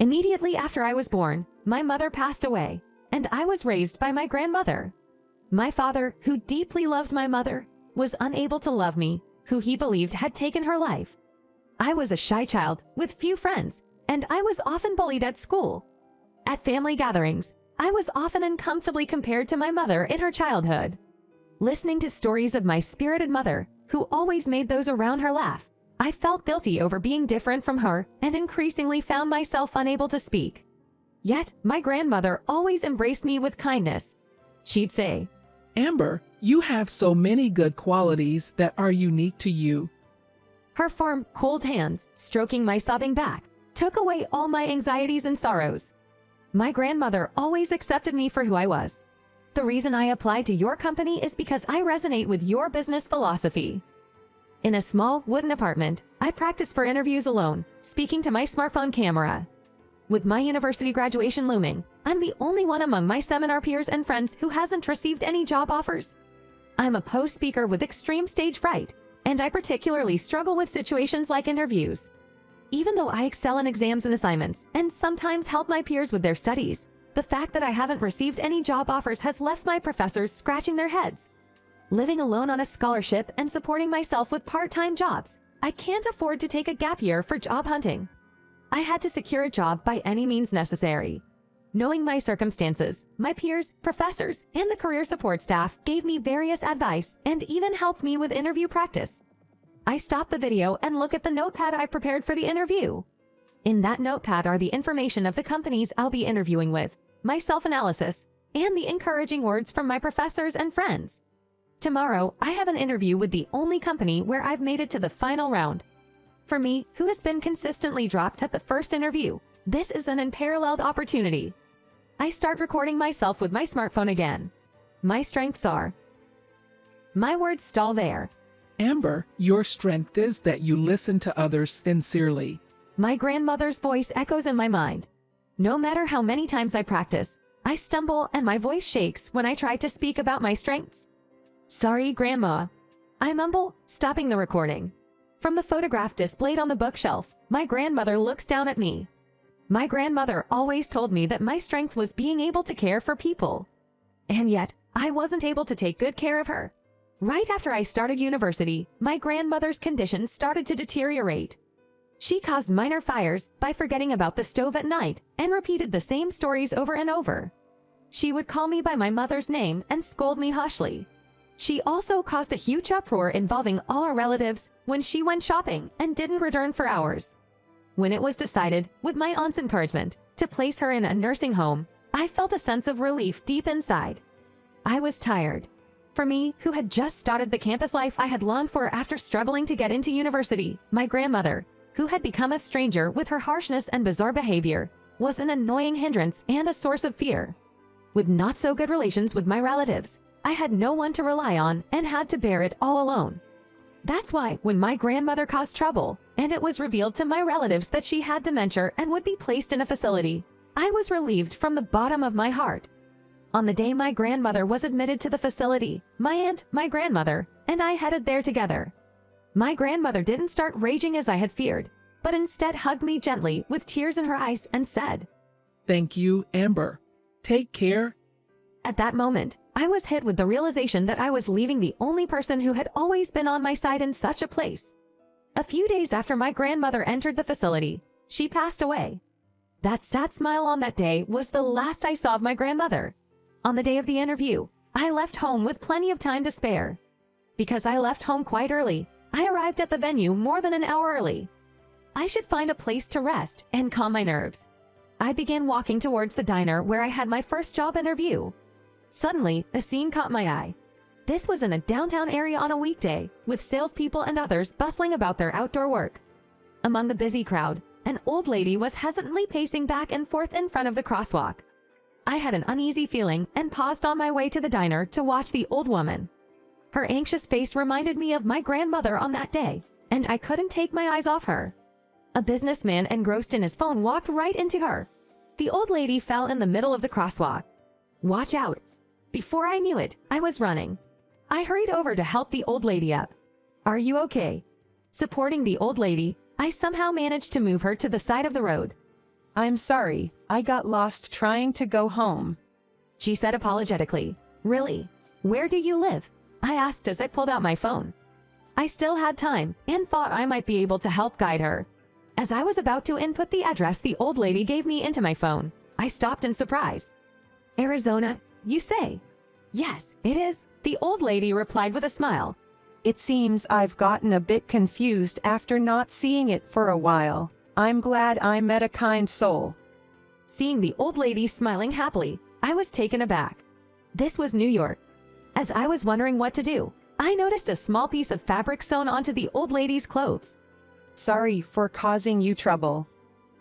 Immediately after I was born, my mother passed away, and I was raised by my grandmother. My father, who deeply loved my mother, was unable to love me, who he believed had taken her life. I was a shy child with few friends, and I was often bullied at school. At family gatherings, I was often uncomfortably compared to my mother in her childhood. Listening to stories of my spirited mother, who always made those around her laugh, I felt guilty over being different from her and increasingly found myself unable to speak. Yet, my grandmother always embraced me with kindness. She'd say, Amber, you have so many good qualities that are unique to you. Her firm, cold hands, stroking my sobbing back, took away all my anxieties and sorrows. My grandmother always accepted me for who I was. The reason I applied to your company is because I resonate with your business philosophy. In a small, wooden apartment, I practice for interviews alone, speaking to my smartphone camera. With my university graduation looming, I'm the only one among my seminar peers and friends who hasn't received any job offers. I'm a post speaker with extreme stage fright, and I particularly struggle with situations like interviews. Even though I excel in exams and assignments, and sometimes help my peers with their studies, the fact that I haven't received any job offers has left my professors scratching their heads. Living alone on a scholarship and supporting myself with part-time jobs, I can't afford to take a gap year for job hunting. I had to secure a job by any means necessary. Knowing my circumstances, my peers, professors, and the career support staff gave me various advice and even helped me with interview practice. I stop the video and look at the notepad I prepared for the interview. In that notepad are the information of the companies I'll be interviewing with, my self-analysis, and the encouraging words from my professors and friends. Tomorrow, I have an interview with the only company where I've made it to the final round. For me, who has been consistently dropped at the first interview, this is an unparalleled opportunity. I start recording myself with my smartphone again. My strengths are... My words stall there. Amber, your strength is that you listen to others sincerely. My grandmother's voice echoes in my mind. No matter how many times I practice, I stumble and my voice shakes when I try to speak about my strengths. Sorry, Grandma. I mumble, stopping the recording. From the photograph displayed on the bookshelf, my grandmother looks down at me. My grandmother always told me that my strength was being able to care for people. And yet, I wasn't able to take good care of her. Right after I started university, my grandmother's condition started to deteriorate. She caused minor fires by forgetting about the stove at night and repeated the same stories over and over. She would call me by my mother's name and scold me harshly. She also caused a huge uproar involving all our relatives when she went shopping and didn't return for hours. When it was decided, with my aunt's encouragement, to place her in a nursing home, I felt a sense of relief deep inside. I was tired. For me, who had just started the campus life I had longed for after struggling to get into university, my grandmother, who had become a stranger with her harshness and bizarre behavior, was an annoying hindrance and a source of fear. With not so good relations with my relatives, I had no one to rely on and had to bear it all alone. That's why when my grandmother caused trouble, and it was revealed to my relatives that she had dementia and would be placed in a facility, I was relieved from the bottom of my heart. On the day my grandmother was admitted to the facility, my aunt, my grandmother, and I headed there together. My grandmother didn't start raging as I had feared, but instead hugged me gently with tears in her eyes and said, Thank you, Amber. Take care. At that moment, I was hit with the realization that I was leaving the only person who had always been on my side in such a place. A few days after my grandmother entered the facility, she passed away. That sad smile on that day was the last I saw of my grandmother. On the day of the interview, I left home with plenty of time to spare. Because I left home quite early, I arrived at the venue more than an hour early. I should find a place to rest and calm my nerves. I began walking towards the diner where I had my first job interview. Suddenly, a scene caught my eye. This was in a downtown area on a weekday, with salespeople and others bustling about their outdoor work. Among the busy crowd, an old lady was hesitantly pacing back and forth in front of the crosswalk. I had an uneasy feeling and paused on my way to the diner to watch the old woman. Her anxious face reminded me of my grandmother on that day, and I couldn't take my eyes off her. A businessman engrossed in his phone walked right into her. The old lady fell in the middle of the crosswalk. Watch out! Before I knew it, I was running. I hurried over to help the old lady up. Are you okay? Supporting the old lady, I somehow managed to move her to the side of the road. I'm sorry, I got lost trying to go home. She said apologetically. Really? Where do you live? I asked as I pulled out my phone. I still had time and thought I might be able to help guide her. As I was about to input the address the old lady gave me into my phone, I stopped in surprise. Arizona, you say? Yes, it is, the old lady replied with a smile. It seems I've gotten a bit confused after not seeing it for a while. I'm glad I met a kind soul. Seeing the old lady smiling happily, I was taken aback. This was New York. As I was wondering what to do, I noticed a small piece of fabric sewn onto the old lady's clothes. Sorry for causing you trouble.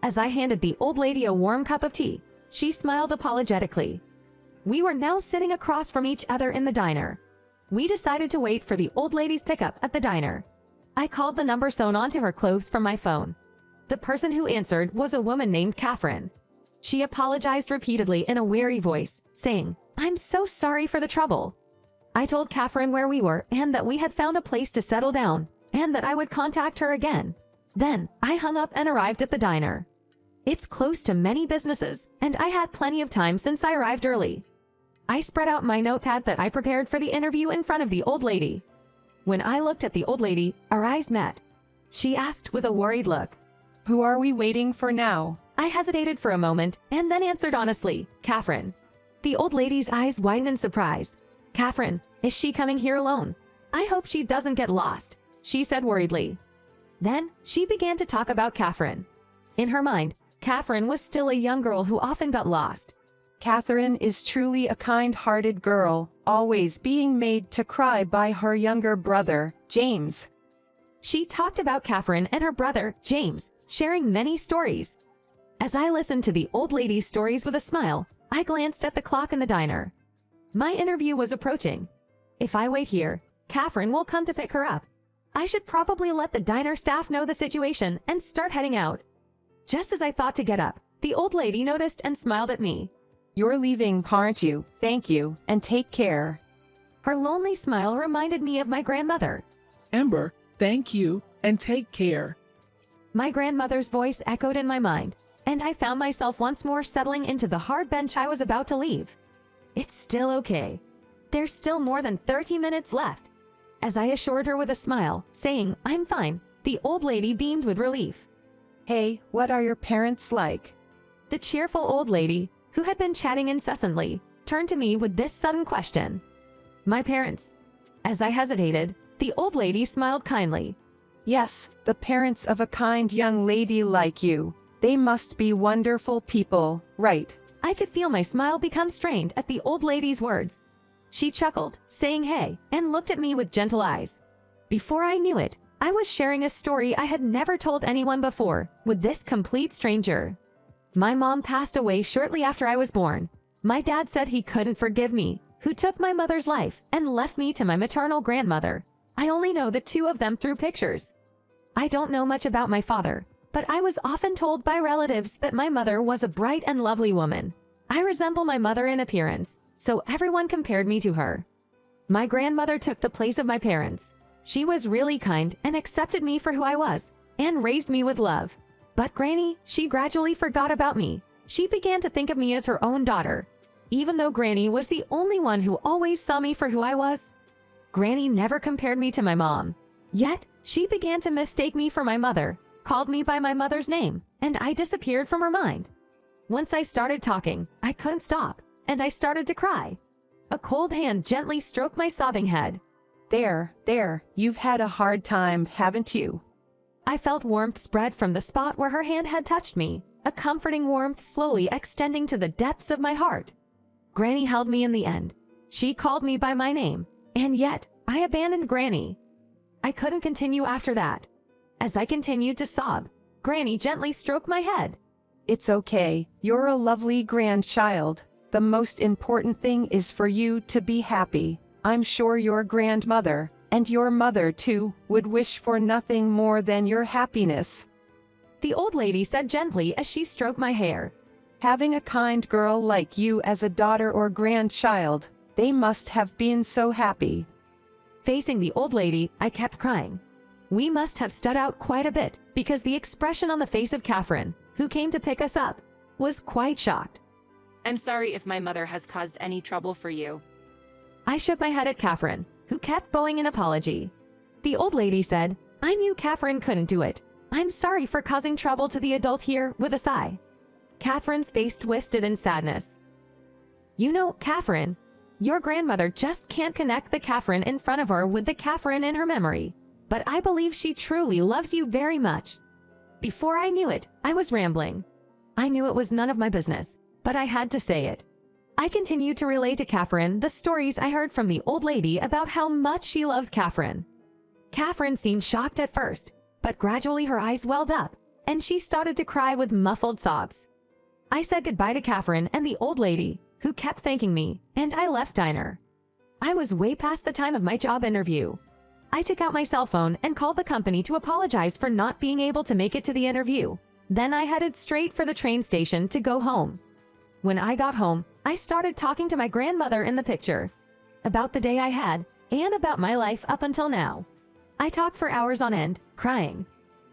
As I handed the old lady a warm cup of tea, she smiled apologetically. We were now sitting across from each other in the diner. We decided to wait for the old lady's pickup at the diner. I called the number sewn onto her clothes from my phone. The person who answered was a woman named Catherine. She apologized repeatedly in a weary voice, saying, "I'm so sorry for the trouble." I told Catherine where we were and that we had found a place to settle down, and that I would contact her again. Then, I hung up and arrived at the diner. It's close to many businesses, and I had plenty of time since I arrived early. I spread out my notepad that I prepared for the interview in front of the old lady. When I looked at the old lady, our eyes met. She asked with a worried look, Who are we waiting for now? I hesitated for a moment and then answered honestly, Catherine. The old lady's eyes widened in surprise. Catherine, is she coming here alone? I hope she doesn't get lost, she said worriedly. Then, she began to talk about Catherine. In her mind, Catherine was still a young girl who often got lost. Catherine is truly a kind-hearted girl, always being made to cry by her younger brother, James. She talked about Catherine and her brother, James, sharing many stories. As I listened to the old lady's stories with a smile, I glanced at the clock in the diner. My interview was approaching. If I wait here, Catherine will come to pick her up. I should probably let the diner staff know the situation and start heading out. Just as I thought to get up, the old lady noticed and smiled at me. You're leaving, aren't you? Thank you, and take care. Her lonely smile reminded me of my grandmother. Amber, thank you, and take care. My grandmother's voice echoed in my mind, and I found myself once more settling into the hard bench I was about to leave. It's still okay. There's still more than 30 minutes left. As I assured her with a smile, saying, I'm fine, the old lady beamed with relief. Hey, what are your parents like? The cheerful old lady, who had been chatting incessantly, turned to me with this sudden question. My parents. As I hesitated, the old lady smiled kindly. Yes, the parents of a kind young lady like you. They must be wonderful people, right? I could feel my smile become strained at the old lady's words. She chuckled, saying hey, and looked at me with gentle eyes. Before I knew it, I was sharing a story I had never told anyone before with this complete stranger. My mom passed away shortly after I was born. My dad said he couldn't forgive me, who took my mother's life and left me to my maternal grandmother. I only know the two of them through pictures. I don't know much about my father, but I was often told by relatives that my mother was a bright and lovely woman. I resemble my mother in appearance, so everyone compared me to her. My grandmother took the place of my parents. She was really kind and accepted me for who I was, and raised me with love. But Granny, she gradually forgot about me. She began to think of me as her own daughter. Even though Granny was the only one who always saw me for who I was, Granny never compared me to my mom. Yet, she began to mistake me for my mother, called me by my mother's name, and I disappeared from her mind. Once I started talking, I couldn't stop, and I started to cry. A cold hand gently stroked my sobbing head. There, you've had a hard time, haven't you? I felt warmth spread from the spot where her hand had touched me, a comforting warmth slowly extending to the depths of my heart. Granny held me in the end. She called me by my name, and yet, I abandoned Granny. I couldn't continue after that. As I continued to sob, Granny gently stroked my head. It's okay, you're a lovely grandchild. The most important thing is for you to be happy. I'm sure your grandmother, and your mother too, would wish for nothing more than your happiness. The old lady said gently as she stroked my hair. Having a kind girl like you as a daughter or grandchild, they must have been so happy. Facing the old lady, I kept crying. We must have stood out quite a bit, because the expression on the face of Catherine, who came to pick us up, was quite shocked. I'm sorry if my mother has caused any trouble for you. I shook my head at Catherine, who kept bowing an apology. The old lady said, I knew Catherine couldn't do it. I'm sorry for causing trouble to the adult here, with a sigh. Catherine's face twisted in sadness. You know, Catherine, your grandmother just can't connect the Catherine in front of her with the Catherine in her memory. But I believe she truly loves you very much. Before I knew it, I was rambling. I knew it was none of my business, but I had to say it. I continued to relay to Catherine the stories I heard from the old lady about how much she loved Catherine. Catherine seemed shocked at first, but gradually her eyes welled up, and she started to cry with muffled sobs. I said goodbye to Catherine and the old lady, who kept thanking me, and I left diner. I was way past the time of my job interview. I took out my cell phone and called the company to apologize for not being able to make it to the interview. Then I headed straight for the train station to go home. When I got home, I started talking to my grandmother in the picture about the day I had and about my life up until now. I talked for hours on end, crying.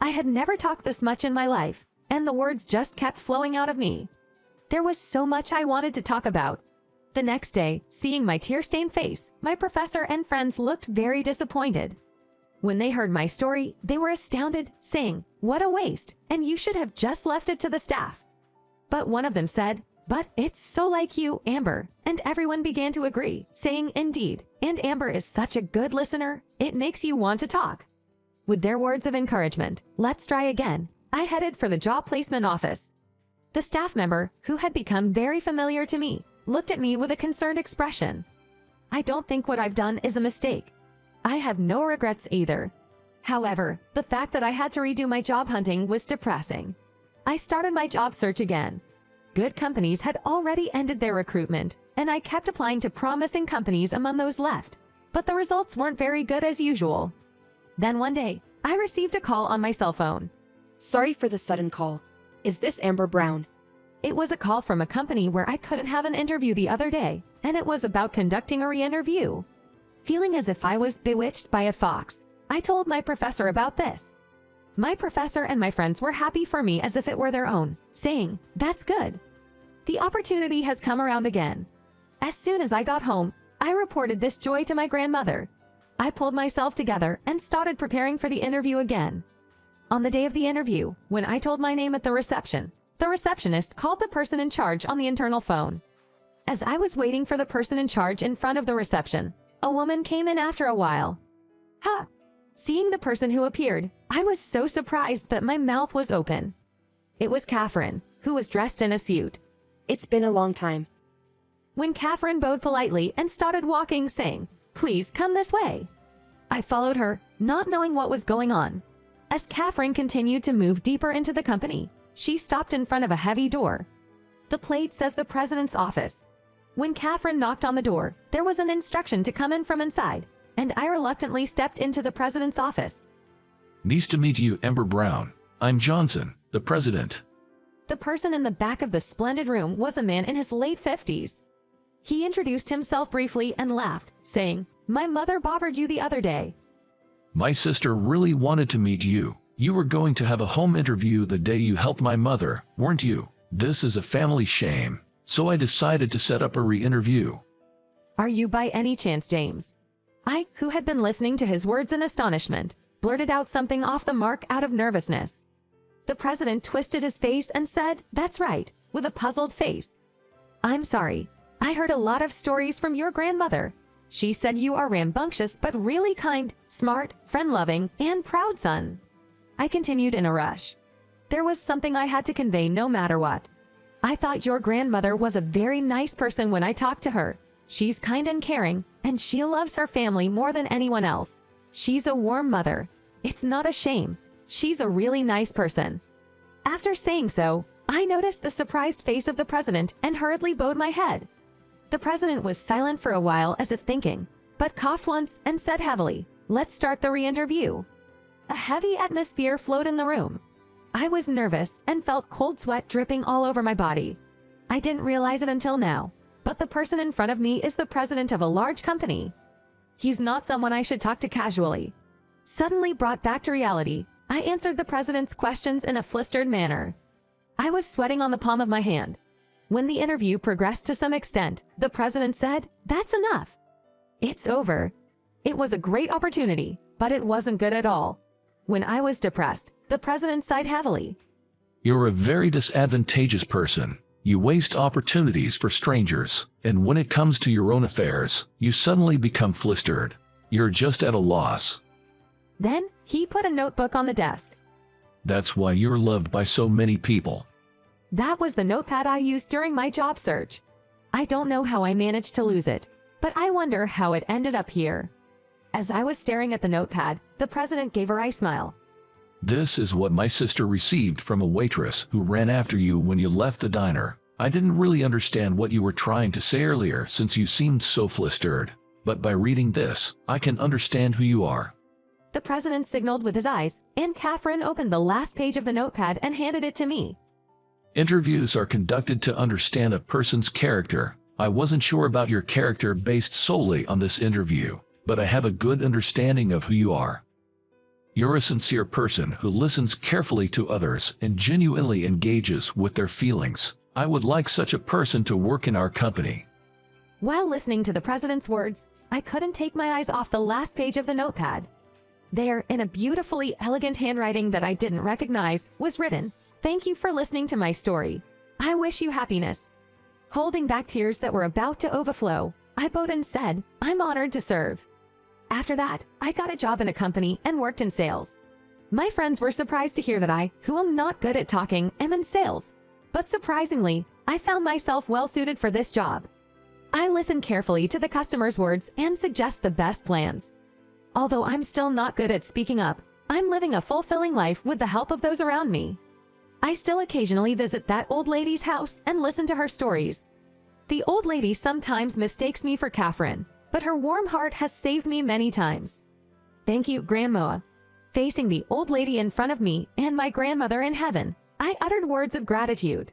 I had never talked this much in my life, and the words just kept flowing out of me. There was so much I wanted to talk about. The next day, seeing my tear-stained face, my professor and friends looked very disappointed. When they heard my story, they were astounded, saying, "What a waste, and you should have just left it to the staff." But one of them said, "But it's so like you, Amber," and everyone began to agree, saying, "Indeed, and Amber is such a good listener, it makes you want to talk." With their words of encouragement, "Let's try again," I headed for the job placement office. The staff member, who had become very familiar to me, looked at me with a concerned expression. I don't think what I've done is a mistake. I have no regrets either. However, the fact that I had to redo my job hunting was depressing. I started my job search again. Good companies had already ended their recruitment, and I kept applying to promising companies among those left, but the results weren't very good as usual. Then one day, I received a call on my cell phone. Sorry for the sudden call. Is this Amber Brown? It was a call from a company where I couldn't have an interview the other day, and it was about conducting a re-interview. Feeling as if I was bewitched by a fox, I told my professor about this. My professor and my friends were happy for me as if it were their own, saying, "That's good. The opportunity has come around again." As soon as I got home, I reported this joy to my grandmother. I pulled myself together and started preparing for the interview again. On the day of the interview, when I told my name at the reception, the receptionist called the person in charge on the internal phone. As I was waiting for the person in charge in front of the reception, a woman came in after a while. Ha! Seeing the person who appeared, I was so surprised that my mouth was open. It was Catherine, who was dressed in a suit. It's been a long time. When Catherine bowed politely and started walking, saying, "Please come this way," I followed her, not knowing what was going on. As Catherine continued to move deeper into the company, she stopped in front of a heavy door. The plate says the president's office. When Catherine knocked on the door, there was an instruction to come in from inside, and I reluctantly stepped into the president's office. Nice to meet you, Amber Brown. I'm Johnson, the president. The person in the back of the splendid room was a man in his late 50s. He introduced himself briefly and laughed, saying, "My mother bothered you the other day." My sister really wanted to meet you. You were going to have a home interview the day you helped my mother, weren't you? This is a family shame, so I decided to set up a re-interview. Are you by any chance James? I, who had been listening to his words in astonishment, blurted out something off the mark out of nervousness. The president twisted his face and said, "That's right," with a puzzled face. "I'm sorry. I heard a lot of stories from your grandmother. She said you are rambunctious but really kind, smart, friend-loving, and proud son." I continued in a rush. There was something I had to convey no matter what. "I thought your grandmother was a very nice person when I talked to her. She's kind and caring, and she loves her family more than anyone else. She's a warm mother. It's not a shame. She's a really nice person." After saying so, I noticed the surprised face of the president and hurriedly bowed my head. The president was silent for a while as if thinking, but coughed once and said heavily, "Let's start the re-interview." A heavy atmosphere flowed in the room. I was nervous and felt cold sweat dripping all over my body. I didn't realize it until now, but the person in front of me is the president of a large company. He's not someone I should talk to casually. Suddenly brought back to reality, I answered the president's questions in a flustered manner. I was sweating on the palm of my hand. When the interview progressed to some extent, the president said, "That's enough. It's over." It was a great opportunity, but it wasn't good at all. When I was depressed, the president sighed heavily. You're a very disadvantageous person. You waste opportunities for strangers, and when it comes to your own affairs, you suddenly become flustered. You're just at a loss. Then, he put a notebook on the desk. That's why you're loved by so many people. That was the notepad I used during my job search. I don't know how I managed to lose it, but I wonder how it ended up here. As I was staring at the notepad, the president gave a wry smile. This is what my sister received from a waitress who ran after you when you left the diner. I didn't really understand what you were trying to say earlier since you seemed so flustered, but by reading this, I can understand who you are. The president signaled with his eyes, and Catherine opened the last page of the notepad and handed it to me. Interviews are conducted to understand a person's character. I wasn't sure about your character based solely on this interview, but I have a good understanding of who you are. You're a sincere person who listens carefully to others and genuinely engages with their feelings. I would like such a person to work in our company. While listening to the president's words, I couldn't take my eyes off the last page of the notepad. There, in a beautifully elegant handwriting that I didn't recognize, was written, "Thank you for listening to my story. I wish you happiness." Holding back tears that were about to overflow, I bowed and said, "I'm honored to serve." After that, I got a job in a company and worked in sales. My friends were surprised to hear that I, who am not good at talking, am in sales. But surprisingly, I found myself well suited for this job. I listen carefully to the customer's words and suggest the best plans. Although I'm still not good at speaking up, I'm living a fulfilling life with the help of those around me. I still occasionally visit that old lady's house and listen to her stories. The old lady sometimes mistakes me for Catherine, but her warm heart has saved me many times. Thank you, Grandma. Facing the old lady in front of me and my grandmother in heaven, I uttered words of gratitude.